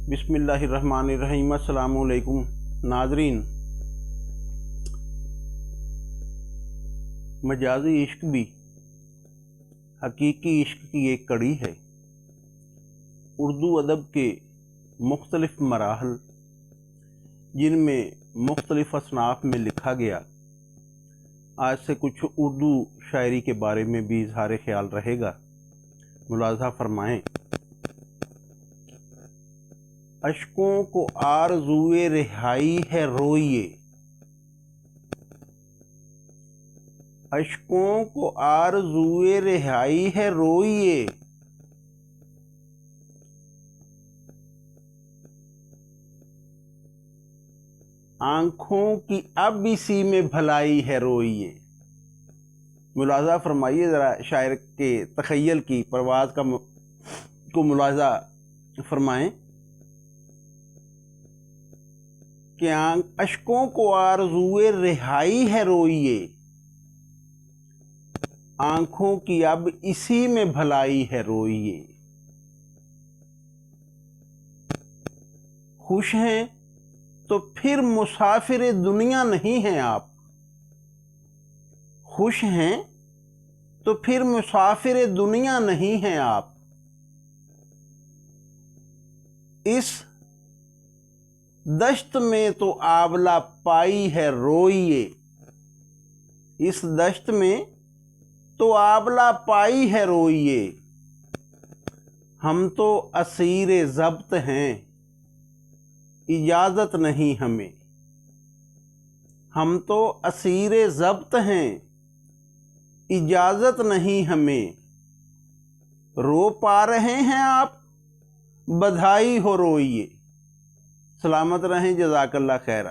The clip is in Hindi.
बिस्मिल्लाहिर्रहमानिर्रहीम। अस्सलामुअलैकुम नाजरीन। मजाजी इश्क भी हकीकी इश्क की एक कड़ी है। उर्दू अदब के मुख्तलिफ मराहल जिनमें मुख्तलिफ असनाफ में लिखा गया, आज से कुछ उर्दू शायरी के बारे में भी इजहार ख्याल रहेगा। मुलाज़ा फरमाएं। अश्कों को आरज़ूए रिहाई है रोइए, अश्कों को आरज़ूए रिहाई है रोइए, आंखों की अब इसी में भलाई है रोइए। मुलाज़ा फरमाइए, ज़रा शायर के तख़य्युल की परवाज़ को मुलाज़ा फरमाएं कि अश्कों को आरज़ूए रिहाई है रोइए, आंखों की अब इसी में भलाई है रोइए। खुश हैं तो फिर मुसाफिर दुनिया नहीं हैं आप, खुश हैं तो फिर मुसाफिर दुनिया नहीं हैं आप। इस दश्त में तो आबला पाई है रोइए, इस दश्त में तो आबला पाई है रोइए। हम तो असीर ज़ब्त हैं, इजाज़त नहीं हमें, हम तो असीर ज़ब्त हैं, इजाज़त नहीं हमें। रो पा रहे हैं आप, बधाई हो रोइए। सलामत रहें, जज़ाकल्लाह खैरा।